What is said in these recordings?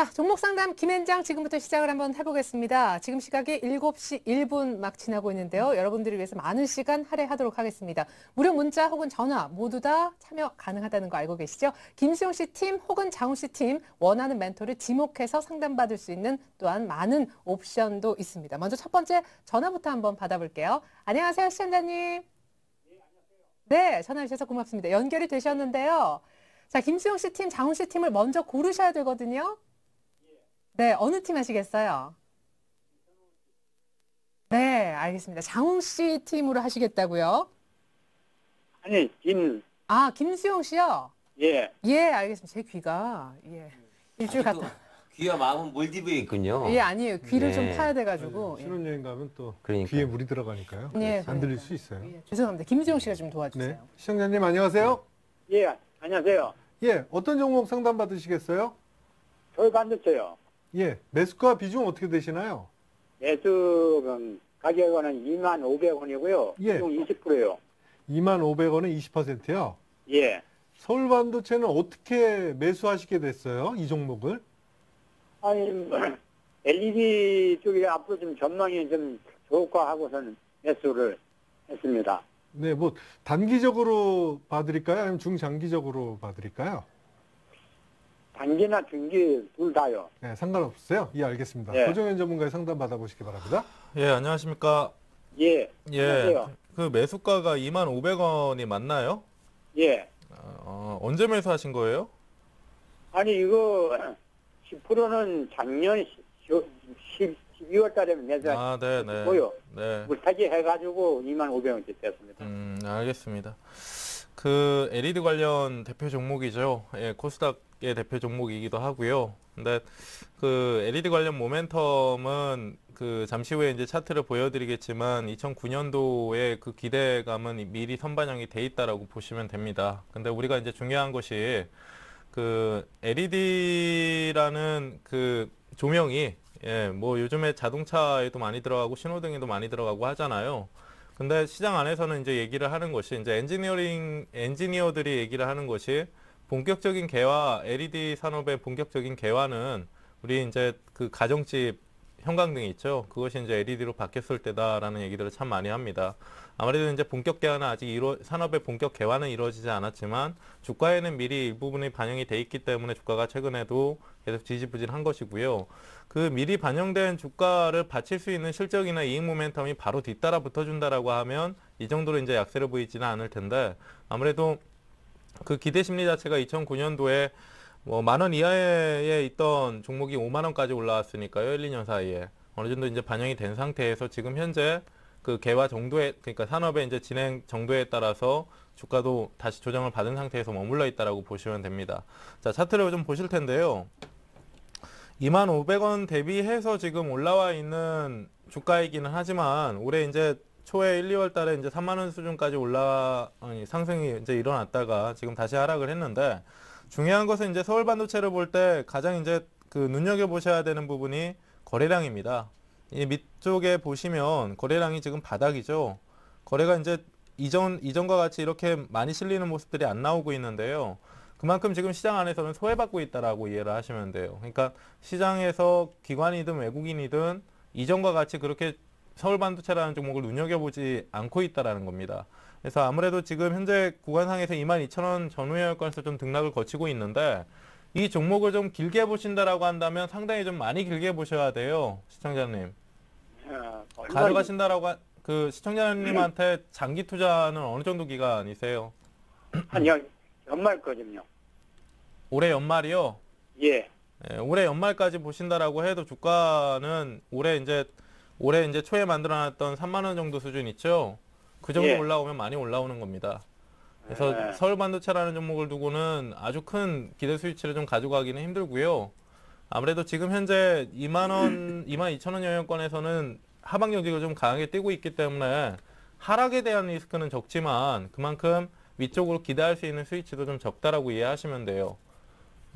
자, 종목 상담 김현장 지금부터 시작을 한번 해보겠습니다. 지금 시각이 7시 1분 막 지나고 있는데요. 여러분들을 위해서 많은 시간 할애하도록 하겠습니다. 무료 문자 혹은 전화 모두 다 참여 가능하다는 거 알고 계시죠? 김수영 씨 팀 혹은 장훈 씨 팀 원하는 멘토를 지목해서 상담받을 수 있는 또한 많은 옵션도 있습니다. 먼저 첫 번째 전화부터 한번 받아볼게요. 안녕하세요, 시청자님. 네, 전화 주셔서 고맙습니다. 연결이 되셨는데요. 자, 김수영 씨 팀, 장훈 씨 팀을 먼저 고르셔야 되거든요. 네, 어느 팀 하시겠어요? 네, 알겠습니다. 장훈 씨 팀으로 하시겠다고요? 아니, 아, 김수영 씨요? 예. 예, 알겠습니다. 제 귀가, 예, 일주일 아직도 갔다. 귀와 마음은 몰디브에 있군요. 예, 아니에요. 귀를 좀 네. 파야 돼가지고. 예. 신혼여행 가면 또 그러니까요. 귀에 물이 들어가니까요. 예, 안 들릴 수 있어요. 예, 죄송합니다. 김수영 씨가 좀 네. 도와주세요. 시청자님 안녕하세요. 예, 안녕하세요. 예, 어떤 종목 상담 받으시겠어요? 저희 반도체요. 예, 매수가 비중 어떻게 되시나요? 매수 가격은 25,500원이고요. 예. 비중 20%요. 25,500원에 20%요. 예. 서울 반도체는 어떻게 매수하시게 됐어요? 이 종목을? 아니, LED 쪽이 앞으로 좀 전망이 좀 좋을까 하고서는 매수를 했습니다. 네, 뭐 단기적으로 봐드릴까요? 아니면 중장기적으로 봐드릴까요? 단기나 중기 둘 다요. 네, 상관없으세요? 예, 알겠습니다. 예. 고정현 전문가의 상담 받아보시기 바랍니다. 예, 안녕하십니까. 예. 예, 안녕하세요. 그 매수가가 25,500원이 맞나요? 예. 언제 매수하신 거예요? 아니, 이거 10%는 작년 12월 달에 아, 네, 네. 매수했고요. 네. 물타기 해가지고 25,000원째 됐습니다. 알겠습니다. 그 LED 관련 대표 종목이죠. 예, 코스닥의 대표 종목이기도 하고요. 근데 그 LED 관련 모멘텀은 그 잠시 후에 이제 차트를 보여드리겠지만 2009년도에 그 기대감은 미리 선반영이 돼 있다라고 보시면 됩니다. 근데 우리가 이제 중요한 것이 그 LED라는 그 조명이 예, 뭐 요즘에 자동차에도 많이 들어가고 신호등에도 많이 들어가고 하잖아요. 근데 시장 안에서는 이제 얘기를 하는 것이 이제 엔지니어들이 얘기를 하는 것이 본격적인 개화, LED 산업의 본격적인 개화는 우리 이제 그 가정집 형광등이 있죠. 그것이 이제 LED로 바뀌었을 때다라는 얘기들을 참 많이 합니다. 아무래도 이제 본격 개화는 아직 산업의 본격 개화는 이루어지지 않았지만 주가에는 미리 일부분이 반영이 돼 있기 때문에 주가가 최근에도 계속 지지부진한 것이고요. 그 미리 반영된 주가를 받칠 수 있는 실적이나 이익 모멘텀이 바로 뒤따라 붙어준다라고 하면 이 정도로 이제 약세를 보이지는 않을 텐데 아무래도 그 기대 심리 자체가 2009년도에 뭐 10,000원 이하에 있던 종목이 50,000원까지 올라왔으니까요. 1, 2년 사이에 어느 정도 이제 반영이 된 상태에서 지금 현재 그 개화 정도에 그러니까 산업의 이제 진행 정도에 따라서 주가도 다시 조정을 받은 상태에서 머물러 있다라고 보시면 됩니다. 자, 차트를 좀 보실 텐데요. 25,000원 대비해서 지금 올라와 있는 주가이기는 하지만 올해 이제 초에 1, 2월 달에 이제 30,000원 수준까지 상승이 이제 일어났다가 지금 다시 하락을 했는데 중요한 것은 이제 서울 반도체를 볼 때 가장 이제 그 눈여겨보셔야 되는 부분이 거래량입니다. 이 밑쪽에 보시면 거래량이 지금 바닥이죠. 거래가 이제 이전과 같이 이렇게 많이 실리는 모습들이 안 나오고 있는데요. 그만큼 지금 시장 안에서는 소외받고 있다라고 이해를 하시면 돼요. 그러니까 시장에서 기관이든 외국인이든 이전과 같이 그렇게 서울 반도체라는 종목을 눈여겨보지 않고 있다라는 겁니다. 그래서 아무래도 지금 현재 구간상에서 22,000원 전후여건에서 좀 등락을 거치고 있는데 이 종목을 좀 길게 보신다라고 한다면 상당히 좀 많이 길게 보셔야 돼요, 시청자님. 가져가신다라고 그 시청자님한테 장기 투자는 어느 정도 기간이세요? 한 연말 거든요. 올해 연말이요? 예. 예, 올해 연말까지 보신다라고 해도 주가는 올해 이제 초에 만들어놨던 30,000원 정도 수준 있죠? 그 정도 예. 올라오면 많이 올라오는 겁니다. 그래서 서울 반도체라는 종목을 두고는 아주 큰 기대 수치를 좀 가져가기는 힘들고요. 아무래도 지금 현재 22,000원 영역권에서는 하방 여기가 좀 강하게 뛰고 있기 때문에 하락에 대한 리스크는 적지만 그만큼 위쪽으로 기대할 수 있는 스위치도 좀 적다라고 이해하시면 돼요.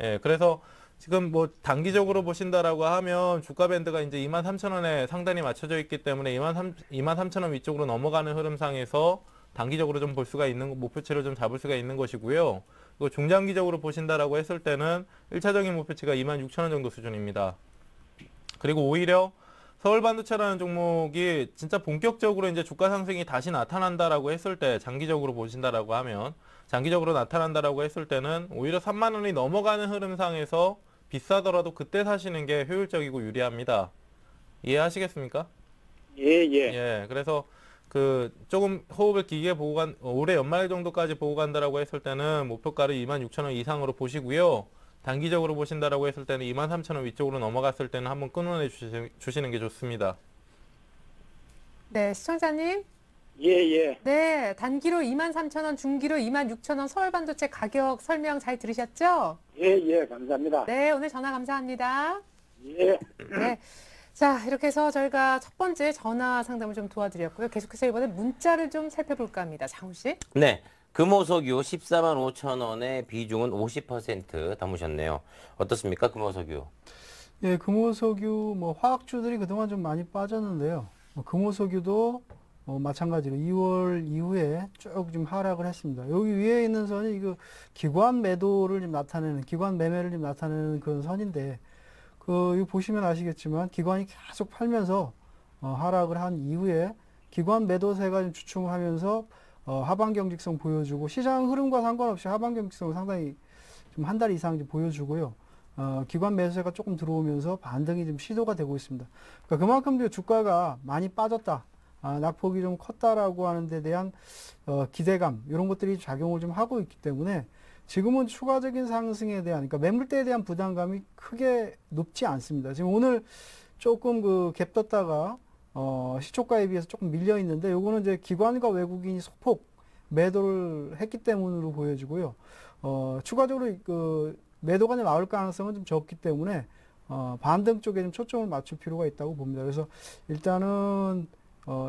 예, 그래서 지금 뭐 단기적으로 보신다라고 하면 주가 밴드가 이제 23,000원에 상단이 맞춰져 있기 때문에 23,000원 위쪽으로 넘어가는 흐름상에서 단기적으로 좀 볼 수가 있는 목표치를 좀 잡을 수가 있는 것이고요. 그리고 중장기적으로 보신다라고 했을 때는 1차적인 목표치가 26,000원 정도 수준입니다. 그리고 오히려 서울 반도체라는 종목이 진짜 본격적으로 이제 주가 상승이 다시 나타난다라고 했을 때, 장기적으로 보신다라고 하면, 장기적으로 나타난다라고 했을 때는 오히려 3만 원이 넘어가는 흐름상에서 비싸더라도 그때 사시는 게 효율적이고 유리합니다. 이해하시겠습니까? 예, 예. 예, 그래서 그 조금 호흡을 길게 보고 올해 연말 정도까지 보고 간다라고 했을 때는 목표가를 26,000원 이상으로 보시고요. 단기적으로 보신다라고 했을 때는 23,000원 위쪽으로 넘어갔을 때는 한번 끊어내 주시는 게 좋습니다. 네, 시청자님. 예, 예. 네, 단기로 23,000원, 중기로 26,000원 서울 반도체 가격 설명 잘 들으셨죠? 예, 예. 감사합니다. 네, 오늘 전화 감사합니다. 예. 네. 자, 이렇게 해서 저희가 첫 번째 전화 상담을 좀 도와드렸고요. 계속해서 이번에 문자를 좀 살펴볼까 합니다. 장훈 씨. 네. 금호석유 14만 5천 원의 비중은 50% 담으셨네요. 어떻습니까? 금호석유. 예, 금호석유 뭐 화학주들이 그동안 좀 많이 빠졌는데요. 금호석유도 마찬가지로 2월 이후에 쭉 좀 하락을 했습니다. 여기 위에 있는 선이 이거 기관 매도를 좀 나타내는, 기관 매매를 좀 나타내는 그런 선인데, 이거 보시면 아시겠지만 기관이 계속 팔면서 하락을 한 이후에 기관 매도세가 좀 주춤을 하면서 하방 경직성 보여주고, 시장 흐름과 상관없이 하방 경직성을 상당히 좀 한 달 이상 좀 보여주고요. 기관 매수세가 조금 들어오면서 반등이 좀 시도가 되고 있습니다. 그러니까 그만큼 주가가 많이 빠졌다, 낙폭이 좀 컸다라고 하는 데 대한 기대감, 이런 것들이 작용을 좀 하고 있기 때문에 지금은 추가적인 상승에 대한, 그러니까 매물대에 대한 부담감이 크게 높지 않습니다. 지금 오늘 조금 갭 떴다가 시초가에 비해서 조금 밀려 있는데, 요거는 이제 기관과 외국인이 소폭 매도를 했기 때문으로 보여지고요. 추가적으로 매도가 나올 가능성은 좀 적기 때문에 반등 쪽에 좀 초점을 맞출 필요가 있다고 봅니다. 그래서 일단은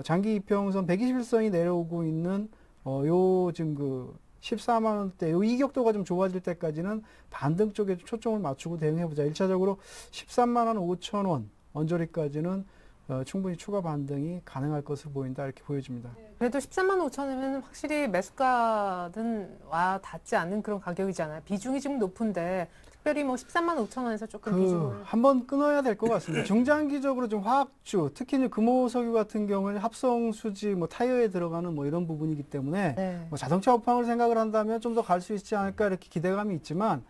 장기 이평선 121선이 내려오고 있는 요 지금 14만 원대, 요 이격도가 좀 좋아질 때까지는 반등 쪽에 초점을 맞추고 대응해보자. 1차적으로 13만 원 5천 원 언저리까지는 충분히 추가 반등이 가능할 것으로 보인다, 이렇게 보여집니다. 그래도 13만 5천 원이면 확실히 매수가는 와 닿지 않는 그런 가격이잖아요. 비중이 지금 높은데 특별히 뭐 13만 5천 원에서 조금 비중을 한번 끊어야 될 것 같습니다. 중장기적으로 좀 화학주, 특히 이제 금호석유 같은 경우는 합성 수지, 뭐 타이어에 들어가는 뭐 이런 부분이기 때문에 네. 뭐 자동차 업황을 생각을 한다면 좀 더 갈 수 있지 않을까, 이렇게 기대감이 있지만,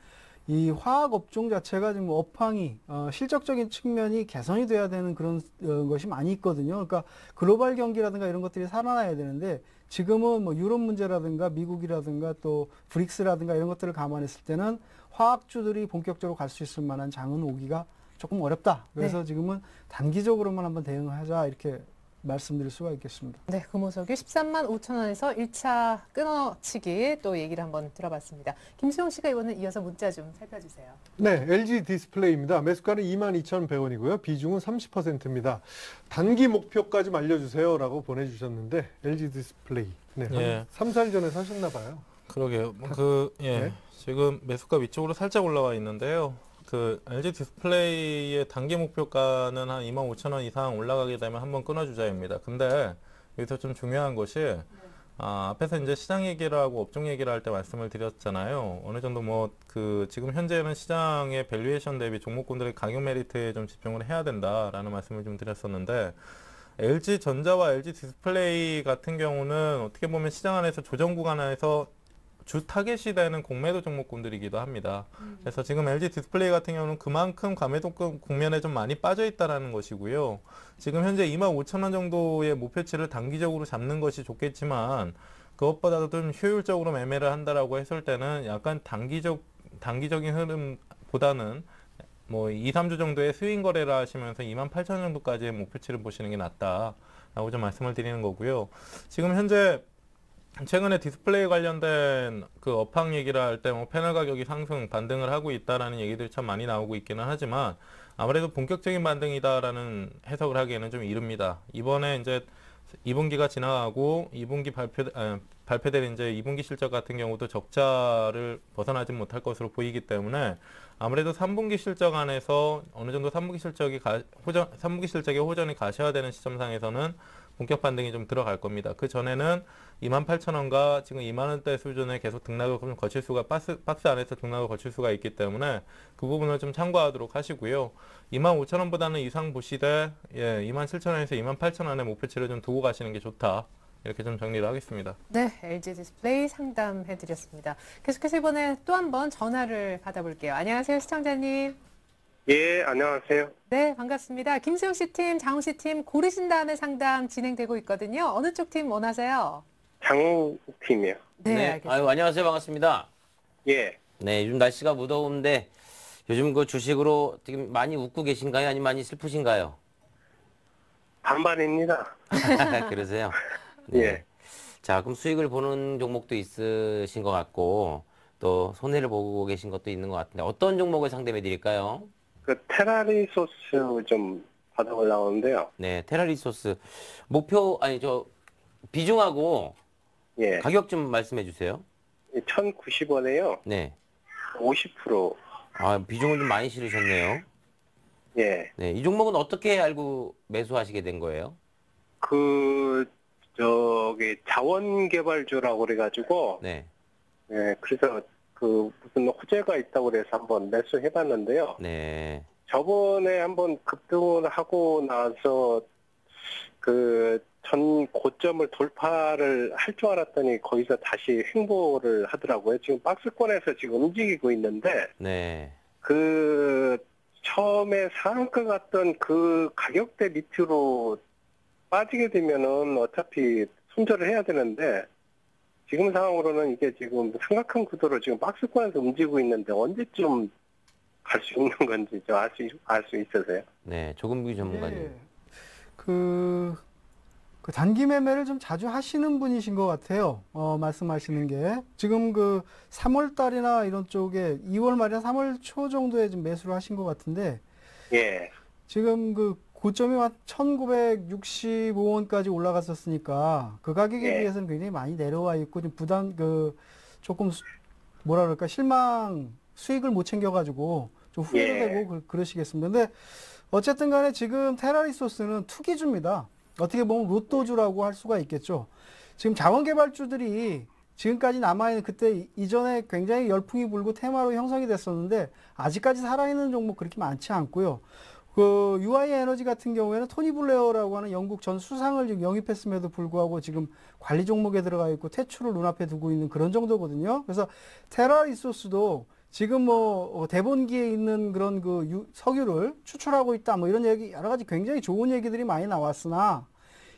이 화학 업종 자체가 지금 업황이 실적적인 측면이 개선이 돼야 되는 그런 것이 많이 있거든요. 그러니까 글로벌 경기라든가 이런 것들이 살아나야 되는데, 지금은 뭐 유럽 문제라든가 미국이라든가 또 브릭스라든가 이런 것들을 감안했을 때는 화학주들이 본격적으로 갈 수 있을 만한 장은 오기가 조금 어렵다. 그래서 네. 지금은 단기적으로만 한번 대응하자, 이렇게 말씀드릴 수가 있겠습니다. 네, 금호석유 13만 5천 원에서 1차 끊어치기 또 얘기를 한번 들어봤습니다. 김수용 씨가 이번에 이어서 문자 좀 살펴주세요. 네, LG 디스플레이입니다. 매수가는 22,100원이고요. 비중은 30%입니다. 단기 목표까지 좀 알려주세요라고 보내주셨는데, LG 디스플레이. 네, 한 예. 3, 4일 전에 사셨나 봐요. 그러게요. 네. 지금 매수가 위쪽으로 살짝 올라와 있는데요. LG 디스플레이의 단기 목표가는 한 25,000원 이상 올라가게 되면 한번 끊어주자입니다. 근데 여기서 좀 중요한 것이, 앞에서 이제 시장 얘기를 하고 업종 얘기를 할 때 말씀을 드렸잖아요. 어느 정도 지금 현재는 시장의 밸류에이션 대비 종목군들의 가격 메리트에 좀 집중을 해야 된다라는 말씀을 좀 드렸었는데, LG전자와 LG 디스플레이 같은 경우는 어떻게 보면 시장 안에서 조정 구간 안에서 주 타겟이 되는 공매도 종목군들이기도 합니다. 그래서 지금 LG 디스플레이 같은 경우는 그만큼 과매도 국면에 좀 많이 빠져 있다라는 것이고요. 지금 현재 25,000원 정도의 목표치를 단기적으로 잡는 것이 좋겠지만, 그것보다도 좀 효율적으로 매매를 한다라고 했을 때는 약간 단기적인 흐름보다는 뭐 2, 3주 정도의 스윙 거래를 하시면서 28,000원 정도까지의 목표치를 보시는 게 낫다라고 좀 말씀을 드리는 거고요. 지금 현재 최근에 디스플레이 관련된 업황 얘기를 할 때 뭐 패널 가격이 상승, 반등을 하고 있다라는 얘기들이 참 많이 나오고 있기는 하지만, 아무래도 본격적인 반등이다라는 해석을 하기에는 좀 이릅니다. 이번에 이제 2분기가 지나가고 2분기 발표될 이제 2분기 실적 같은 경우도 적자를 벗어나지 못할 것으로 보이기 때문에, 아무래도 3분기 실적 안에서 어느 정도 3분기 실적의 호전이 가셔야 되는 시점상에서는 본격 반등이 좀 들어갈 겁니다. 그 전에는 28,000원과 지금 2만 원대 수준에 계속 등락을 좀 거칠 수가 박스 안에서 등락을 거칠 수가 있기 때문에 그 부분을 좀 참고하도록 하시고요. 25,000원보다는 이상 보시되 27,000원에서 28,000원의 목표치를 좀 두고 가시는 게 좋다. 이렇게 좀 정리를 하겠습니다. 네, LG 디스플레이 상담해드렸습니다. 계속해서 이번에 또 한 번 전화를 받아볼게요. 안녕하세요, 시청자님. 예, 안녕하세요. 네, 반갑습니다. 김수영 씨 팀, 장우 씨 팀 고르신 다음에 상담 진행되고 있거든요. 어느 쪽 팀 원하세요? 장우팀이요. 네, 알겠습니다. 아유, 안녕하세요. 반갑습니다. 예. 네, 요즘 날씨가 무더운데 요즘 그 주식으로 지금 많이 웃고 계신가요? 아니면 많이 슬프신가요? 반반입니다. 그러세요? 네. 예. 자, 그럼 수익을 보는 종목도 있으신 것 같고 또 손해를 보고 계신 것도 있는 것 같은데 어떤 종목을 상담해 드릴까요? 그 테라리 소스 좀 받아보려고 하는데요. 네, 테라리소스 비중하고 예. 가격 좀 말씀해 주세요. 1,090원에요. 네. 50%. 아, 비중을 좀 많이 실으셨네요. 예. 네, 이 종목은 어떻게 알고 매수하시게 된 거예요? 자원개발주라고 그래가지고, 네. 예, 그래서 무슨 호재가 있다고 그래서 한번 매수해봤는데요. 네. 저번에 한번 급등을 하고 나서 전 고점을 돌파를 할 줄 알았더니 거기서 다시 횡보를 하더라고요. 지금 박스권에서 지금 움직이고 있는데 네. 처음에 상한가 갔던 그 가격대 밑으로 빠지게 되면은 어차피 손절을 해야 되는데 지금 상황으로는 이게 지금 삼각형 구도로 지금 박스권에서 움직이고 있는데 언제쯤 갈 수 있는 건지 좀 알 수 있으세요? 네, 조금비 전문가님. 예. 그 단기 매매를 좀 자주 하시는 분이신 것 같아요. 말씀하시는 게. 지금 3월 달이나 이런 쪽에 2월 말이나 3월 초 정도에 좀 매수를 하신 것 같은데, 예. 지금 고점이 1,965원까지 올라갔었으니까 그 가격에 예. 비해서는 굉장히 많이 내려와 있고 좀 조금 뭐라 그럴까 수익을 못 챙겨가지고 좀 후회도 예. 되고 그러시겠습니다. 근데 어쨌든 간에 지금 테라리소스는 투기주입니다. 어떻게 보면 로또주라고 할 수가 있겠죠. 지금 자원개발주들이 지금까지 남아있는 그때 이전에 굉장히 열풍이 불고 테마로 형성이 됐었는데 아직까지 살아있는 종목 그렇게 많지 않고요. UI 에너지 같은 경우에는 토니 블레어라고 하는 영국 전 수상을 지금 영입했음에도 불구하고 지금 관리 종목에 들어가 있고 퇴출을 눈앞에 두고 있는 그런 정도거든요. 그래서 테라리소스도 지금 대본기에 있는 그런 석유를 추출하고 있다 이런 얘기 여러 가지 굉장히 좋은 얘기들이 많이 나왔으나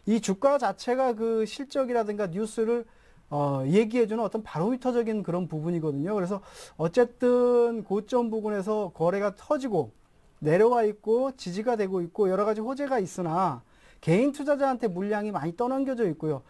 이 주가 자체가 실적이라든가 뉴스를 얘기해주는 어떤 바로미터적인 그런 부분이거든요. 그래서 어쨌든 고점 부근에서 거래가 터지고 내려와 있고 지지가 되고 있고 여러 가지 호재가 있으나 개인 투자자한테 물량이 많이 떠넘겨져 있고요.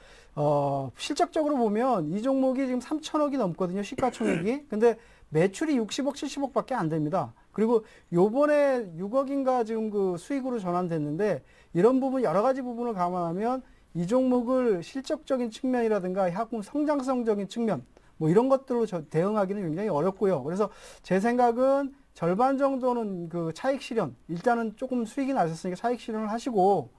실적적으로 보면 이 종목이 지금 3천억이 넘거든요. 시가총액이. 근데 매출이 60억, 70억 밖에 안 됩니다. 그리고 요번에 6억인가 지금 수익으로 전환됐는데 이런 부분 여러 가지 부분을 감안하면 이 종목을 실적적인 측면이라든가 향후 성장성적인 측면 이런 것들로 대응하기는 굉장히 어렵고요. 그래서 제 생각은 절반 정도는 차익 실현, 일단은 조금 수익이 나셨으니까 차익 실현을 하시고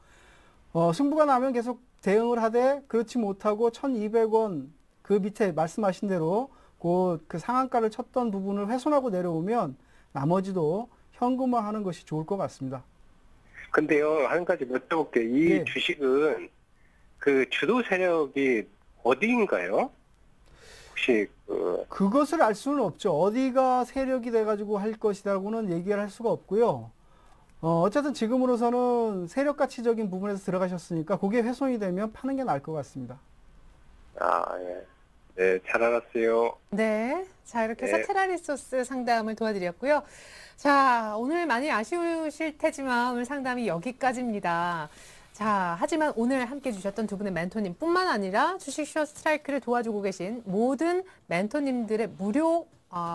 승부가 나면 계속 대응을 하되 그렇지 못하고 1,200원 그 밑에 말씀하신 대로 그 상한가를 쳤던 부분을 훼손하고 내려오면 나머지도 현금화하는 것이 좋을 것 같습니다. 근데요, 한 가지 여쭤볼게요. 이 예. 주식은 주도 세력이 어디인가요? 혹시 그것을 알 수는 없죠. 어디가 세력이 돼가지고 할 것이라고는 얘기를 할 수가 없고요. 어쨌든 지금으로서는 세력 가치적인 부분에서 들어가셨으니까 그게 훼손이 되면 파는 게 나을 것 같습니다. 예. 네, 잘 알았어요. 네. 자, 이렇게 해서 네. 테라리소스 상담을 도와드렸고요. 자, 오늘 많이 아쉬우실 테지만 오늘 상담이 여기까지입니다. 자, 하지만 오늘 함께 해주셨던 두 분의 멘토님 뿐만 아니라 주식 숏 스트라이크를 도와주고 계신 모든 멘토님들의 무료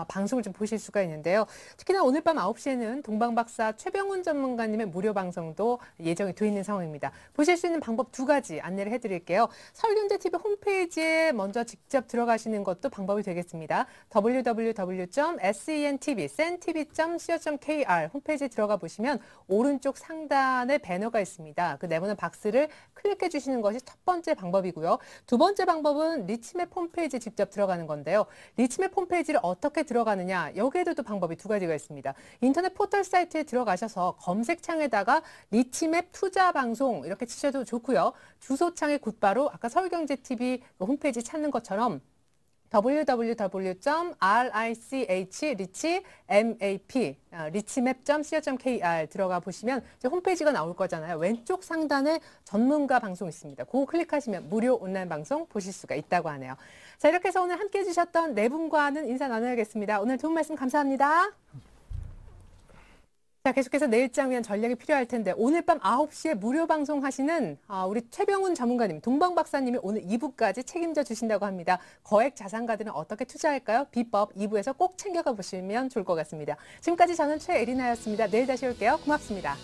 방송을 좀 보실 수가 있는데요. 특히나 오늘 밤 9시에는 동방박사 최병훈 전문가님의 무료 방송도 예정이 돼 있는 상황입니다. 보실 수 있는 방법 두 가지 안내를 해드릴게요. 서울경제TV 홈페이지에 먼저 직접 들어가시는 것도 방법이 되겠습니다. www.sentv.co.kr 홈페이지에 들어가 보시면 오른쪽 상단에 배너가 있습니다. 그 네모난 박스를 클릭해 주시는 것이 첫 번째 방법이고요. 두 번째 방법은 리치맵 홈페이지에 직접 들어가는 건데요. 리치맵 홈페이지를 어떻게 들어가느냐, 여기에도 또 방법이 두 가지가 있습니다. 인터넷 포털 사이트에 들어가셔서 검색창에다가 리치맵 투자 방송 이렇게 치셔도 좋고요. 주소창에 곧바로 아까 서울경제TV 홈페이지 찾는 것처럼 www.richmap.co.kr 들어가 보시면 이제 홈페이지가 나올 거잖아요. 왼쪽 상단에 전문가 방송 있습니다. 그거 클릭하시면 무료 온라인 방송 보실 수가 있다고 하네요. 자, 이렇게 해서 오늘 함께해 주셨던 네 분과는 인사 나눠야겠습니다. 오늘 좋은 말씀 감사합니다. 자, 계속해서 내일장 위한 전략이 필요할 텐데 오늘 밤 9시에 무료 방송하시는 우리 최병훈 전문가님, 동방박사님이 오늘 2부까지 책임져 주신다고 합니다. 거액 자산가들은 어떻게 투자할까요? 비법 2부에서 꼭 챙겨가 보시면 좋을 것 같습니다. 지금까지 저는 최애리나였습니다. 내일 다시 올게요. 고맙습니다.